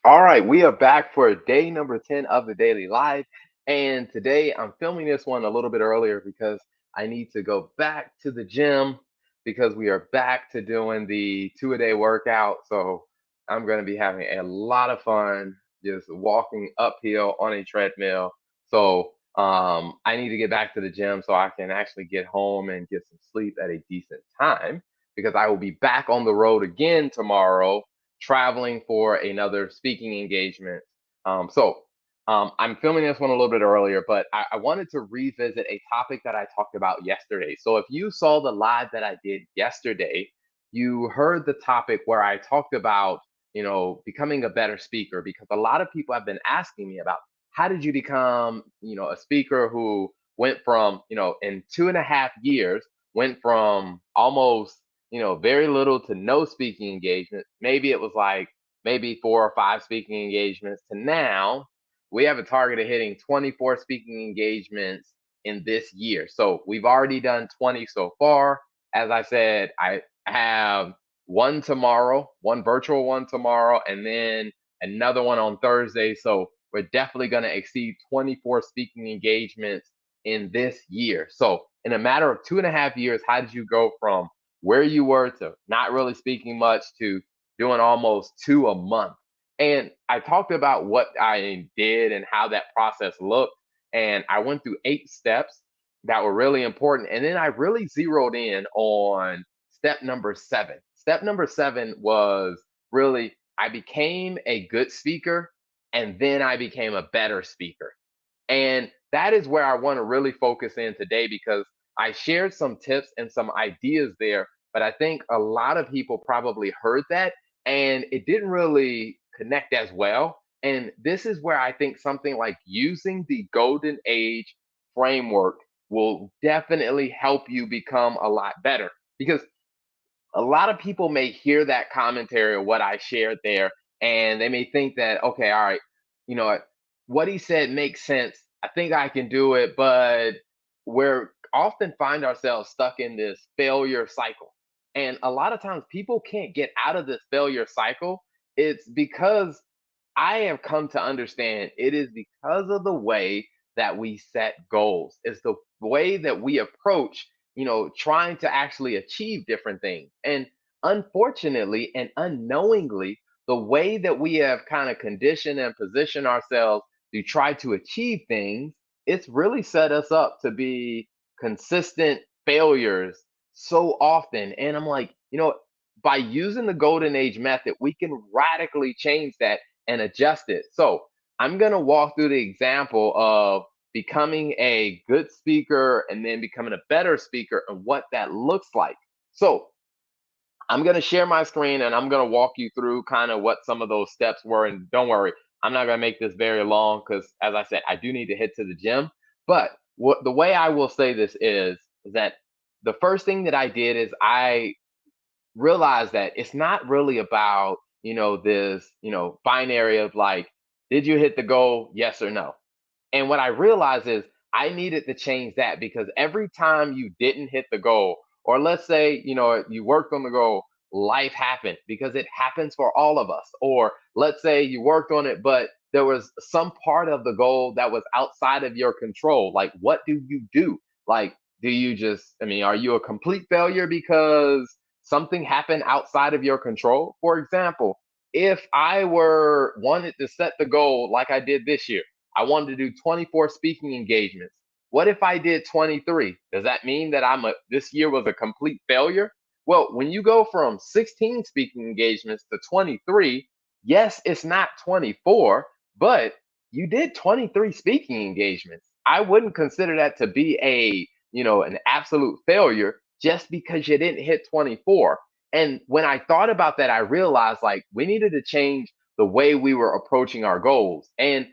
All right, we are back for day number 10 of the daily live. And today I'm filming this one a little bit earlier because I need to go back to the gym because we are back to doing the two-a-day workout. So I'm going to be having a lot of fun just walking uphill on a treadmill. So I need to get back to the gym so I can actually get home and get some sleep at a decent time because I will be back on the road again tomorrow traveling for another speaking engagement. I'm filming this one a little bit earlier, but I wanted to revisit a topic that I talked about yesterday. So if you saw the live that I did yesterday, you heard the topic where I talked about, becoming a better speaker because a lot of people have been asking me about how did you become, a speaker who went from, in 2.5 years, went from almost very little to no speaking engagements. Maybe it was like maybe 4 or 5 speaking engagements to now we have a target of hitting 24 speaking engagements in this year. So we've already done 20 so far. As I said, I have one tomorrow, one virtual one tomorrow, and then another one on Thursday. So we're definitely going to exceed 24 speaking engagements in this year. So in a matter of 2.5 years, how did you go from where you were to not really speaking much to doing almost two a month? And I talked about what I did and how that process looked. And I went through 8 steps that were really important. And then I really zeroed in on step number 7. Step number 7 was really I became a good speaker and then I became a better speaker. And that is where I want to really focus in today because I shared some tips and some ideas there, but I think a lot of people probably heard that and it didn't really connect as well. And this is where I think something like using the golden age framework will definitely help you become a lot better because a lot of people may hear that commentary or what I shared there, and they may think that, okay, all right, what he said makes sense. I think I can do it, but we're often find ourselves stuck in this failure cycle. And a lot of times people can't get out of this failure cycle. It's because I have come to understand it is because of the way that we set goals. It's the way that we approach, trying to actually achieve different things. And unfortunately and unknowingly, the way that we have kind of conditioned and positioned ourselves to try to achieve things, it's really set us up to be consistent failures so often. And I'm like, by using the golden age method, we can radically change that and adjust it. So I'm going to walk through the example of becoming a good speaker and then becoming a better speaker and what that looks like. So I'm going to share my screen and I'm going to walk you through kind of what some of those steps were. And don't worry, I'm not going to make this very long because, as I said, I do need to head to the gym. But the way I will say this is that the first thing that I did is I realize that it's not really about, this, binary of like, did you hit the goal? Yes or no. And what I realized is I needed to change that because every time you didn't hit the goal, or let's say, you worked on the goal, life happened because it happens for all of us. Or let's say you worked on it, but there was some part of the goal that was outside of your control. Like, what do you do? Like, do you just, I mean, are you a complete failure because something happened outside of your control? For example, if I were wanted to set the goal like I did this year, I wanted to do 24 speaking engagements. What if I did 23? Does that mean that this year was a complete failure? Well, when you go from 16 speaking engagements to 23, yes, it's not 24, but you did 23 speaking engagements. I wouldn't consider that to be an absolute failure just because you didn't hit 24. And when I thought about that, I realized like we needed to change the way we were approaching our goals. And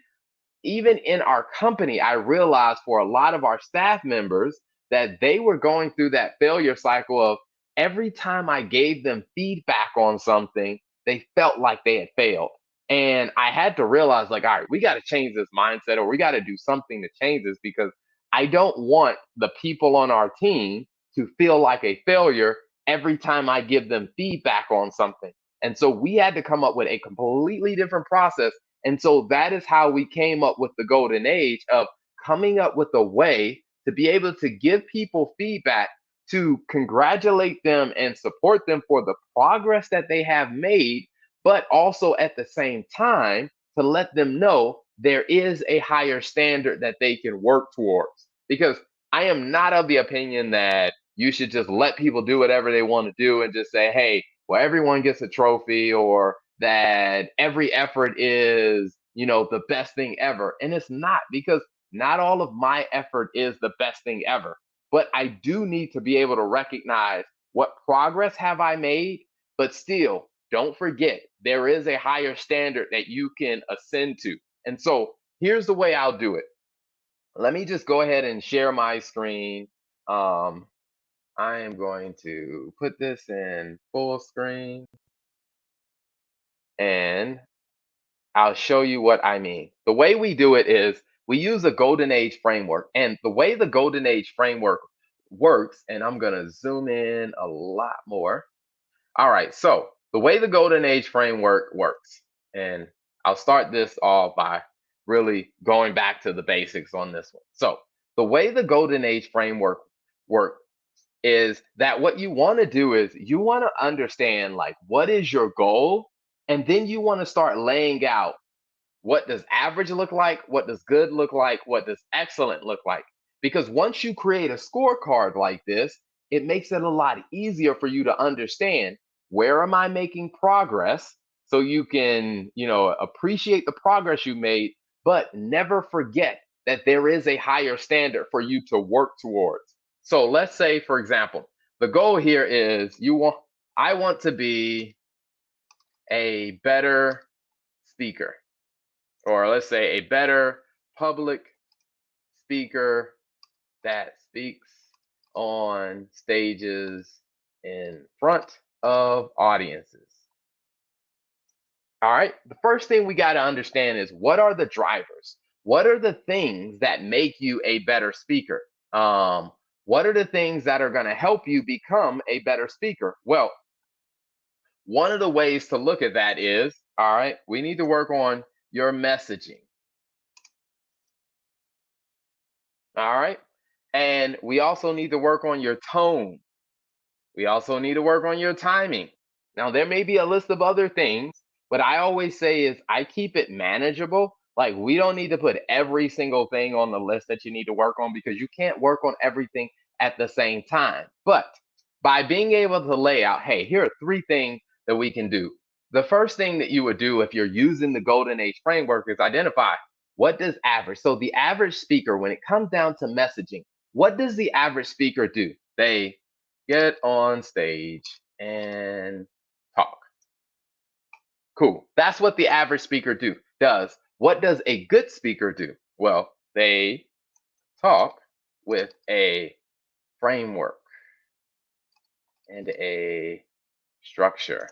even in our company, I realized for a lot of our staff members that they were going through that failure cycle of every time I gave them feedback on something, they felt like they had failed. And I had to realize, like, all right, we got to change this mindset or we got to do something to change this because I don't want the people on our team to feel like a failure every time I give them feedback on something. And so we had to come up with a completely different process. And so that is how we came up with the golden age of coming up with a way to be able to give people feedback, to congratulate them and support them for the progress that they have made, but also at the same time to let them know there is a higher standard that they can work towards. Because I am not of the opinion that you should just let people do whatever they want to do and just say, hey, well, everyone gets a trophy, or that every effort is, the best thing ever. And it's not, because not all of my effort is the best thing ever. But I do need to be able to recognize what progress have I made, but still don't forget there is a higher standard that you can ascend to. And so here's the way I'll do it. Let me just go ahead and share my screen. Um, I am going to put this in full screen and I'll show you what I mean. The way we do it is we use a golden age framework. And the way the golden age framework works, and I'm going to zoom in a lot more. All right, so the way the golden age framework works, and I'll start this off by really going back to the basics on this one. So the way the golden age framework works is that what you want to do is you want to understand, like, what is your goal, and then you want to start laying out, what does average look like? What does good look like? What does excellent look like? Because once you create a scorecard like this, it makes it a lot easier for you to understand, where am I making progress, so you can, appreciate the progress you made, but never forget that there is a higher standard for you to work towards. So let's say, for example, the goal here is I want to be a better speaker, or let's say a better public speaker that speaks on stages in front of audiences. All right. The first thing we got to understand is, what are the drivers? What are the things that make you a better speaker? What are the things that are going to help you become a better speaker? Well, one of the ways to look at that is, all right, we need to work on your messaging. All right. And we also need to work on your tone. We also need to work on your timing. Now, there may be a list of other things, but I always say is I keep it manageable. Like, we don't need to put every single thing on the list that you need to work on, because you can't work on everything at the same time. But by being able to lay out, hey, here are 3 things that we can do. The first thing that you would do if you're using the golden age framework is identify, what does average. So the average speaker, when it comes down to messaging, what does the average speaker do? They get on stage and talk. Cool. That's what the average speaker does. What does a good speaker do? Well, they talk with a framework and a structure.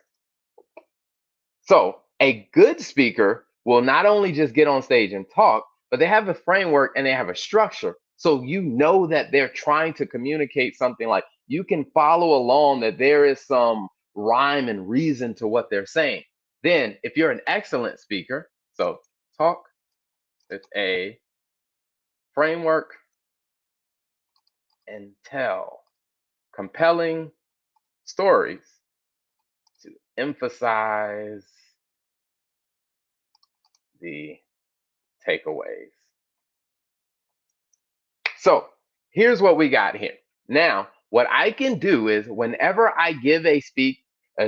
So a good speaker will not only just get on stage and talk, but they have a framework and they have a structure. So you know that they're trying to communicate something, like you can follow along, that there is some rhyme and reason to what they're saying. Then, if you're an excellent speaker, so talk with a framework and tell compelling stories to emphasize the takeaways. So here's what we got here. Now, what I can do is, whenever I give a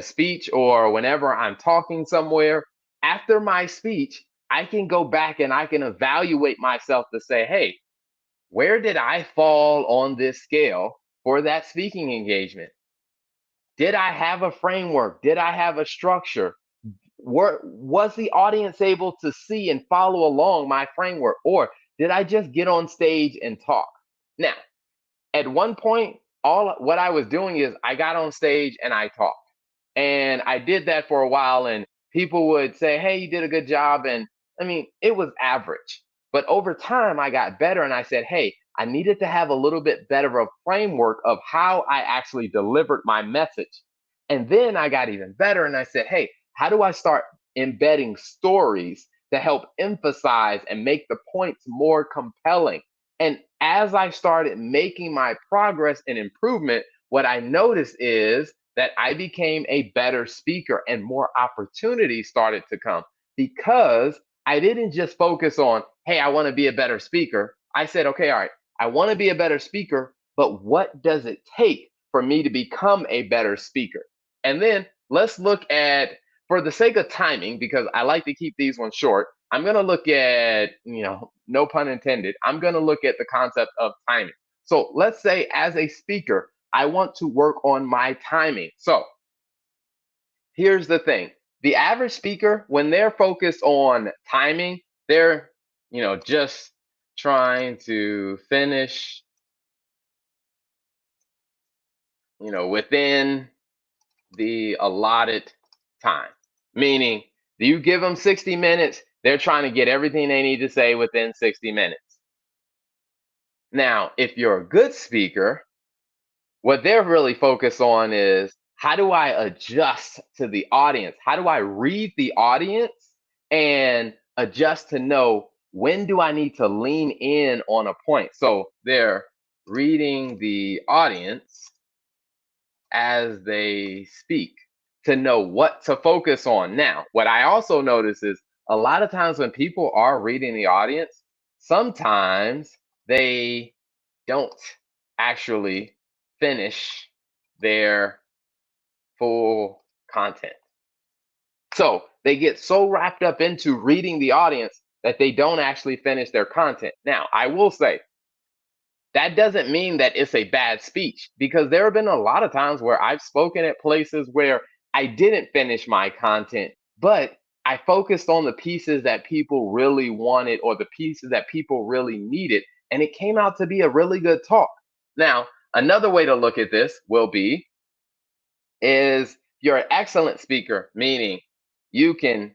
speech, or whenever I'm talking somewhere, after my speech, I can go back and I can evaluate myself to say, hey, where did I fall on this scale for that speaking engagement? Did I have a framework? Did I have a structure? Was the audience able to see and follow along my framework, or did I just get on stage and talk? Now, at one point, all what I was doing is I got on stage and I talked, and I did that for a while, and people would say, hey, you did a good job. And I mean, it was average, but over time I got better, and I said, hey, I needed to have a little bit better of a framework of how I actually delivered my message. And then I got even better, and I said, hey, how do I start embedding stories to help emphasize and make the points more compelling? And as I started making my progress and improvement, what I noticed is that I became a better speaker and more opportunities started to come because I didn't just focus on, hey, I want to be a better speaker. I said, okay, all right, I want to be a better speaker, but what does it take for me to become a better speaker? And then let's look at, for the sake of timing, because I like to keep these ones short, I'm going to look at, no pun intended, I'm going to look at the concept of timing. So let's say as a speaker, I want to work on my timing. So here's the thing. The average speaker, when they're focused on timing, they're, just trying to finish, within the allotted time. Meaning, you give them 60 minutes, they're trying to get everything they need to say within 60 minutes. Now, if you're a good speaker, what they're really focused on is, how do I adjust to the audience? How do I read the audience and adjust to know when do I need to lean in on a point? So they're reading the audience as they speak to know what to focus on. Now, what I also notice is a lot of times when people are reading the audience, sometimes they don't actually finish their full content. So they get so wrapped up into reading the audience that they don't actually finish their content. Now, I will say, that doesn't mean that it's a bad speech, because there have been a lot of times where I've spoken at places where I didn't finish my content, but I focused on the pieces that people really wanted or the pieces that people really needed, and it came out to be a really good talk. Now, another way to look at this will be, is you're an excellent speaker, meaning you can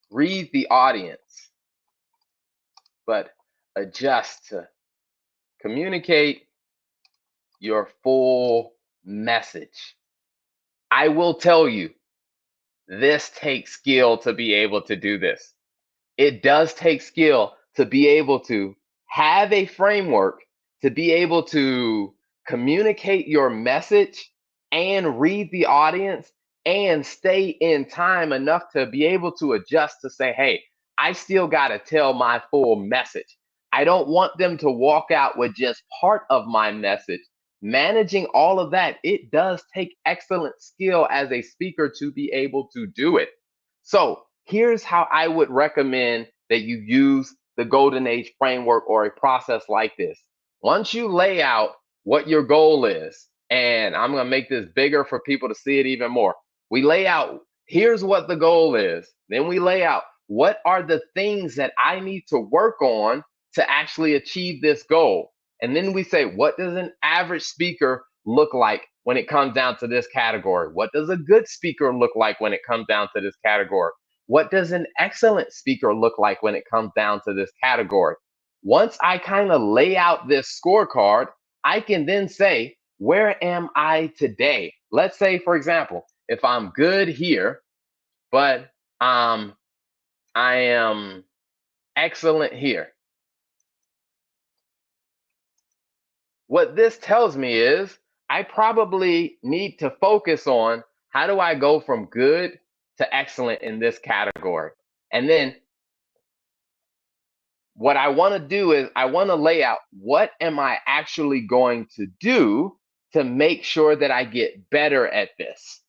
read the audience, but adjust to communicate your full message. I will tell you, this takes skill to be able to do this. It does take skill to be able to have a framework, to be able to communicate your message and read the audience and stay in time enough to be able to adjust to say, hey, I still got to tell my full message. I don't want them to walk out with just part of my message. Managing all of that, it does take excellent skill as a speaker to be able to do it. So here's how I would recommend that you use the Golden Age framework or a process like this. Once you lay out what your goal is, and I'm going to make this bigger for people to see it even more. We lay out, here's what the goal is. Then we lay out, what are the things that I need to work on to actually achieve this goal? And then we say, what does an average speaker look like when it comes down to this category? What does a good speaker look like when it comes down to this category? What does an excellent speaker look like when it comes down to this category? Once I kind of lay out this scorecard, I can then say, where am I today? Let's say, for example, if I'm good here, but I am excellent here. What this tells me is I probably need to focus on, how do I go from good to excellent in this category? And then what I want to do is I want to lay out, what am I actually going to do to make sure that I get better at this?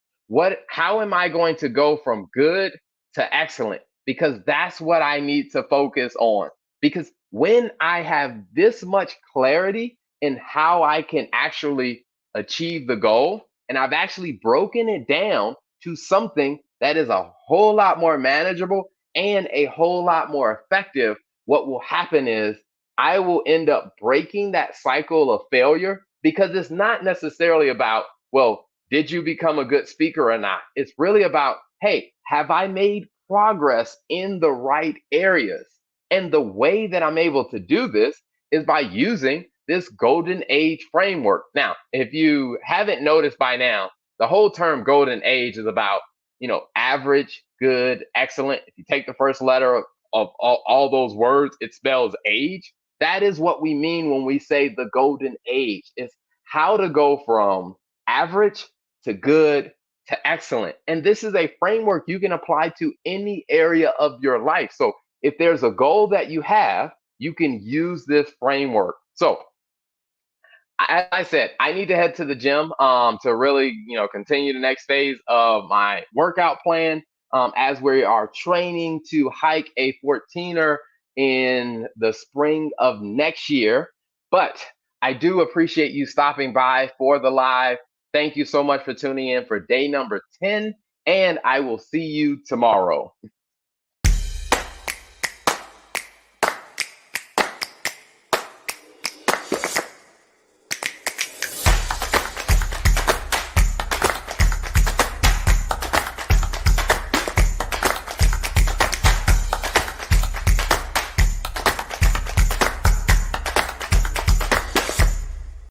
How am I going to go from good to excellent? Because that's what I need to focus on. Because when I have this much clarity in how I can actually achieve the goal, and I've actually broken it down to something that is a whole lot more manageable and a whole lot more effective, what will happen is I will end up breaking that cycle of failure, because it's not necessarily about, well, did you become a good speaker or not? It's really about, hey, have I made progress in the right areas? And the way that I'm able to do this is by using this Golden Age framework. Now, if you haven't noticed by now, the whole term Golden Age is about average, good, excellent. If you take the first letter of all those words, it spells age. That is what we mean when we say the golden age. It's how to go from average to good to excellent. And this is a framework you can apply to any area of your life. So if there's a goal that you have, you can use this framework. So as I said, I need to head to the gym to really, continue the next phase of my workout plan as we are training to hike a 14er in the spring of next year. But I do appreciate you stopping by for the live. Thank you so much for tuning in for day number 10, and I will see you tomorrow.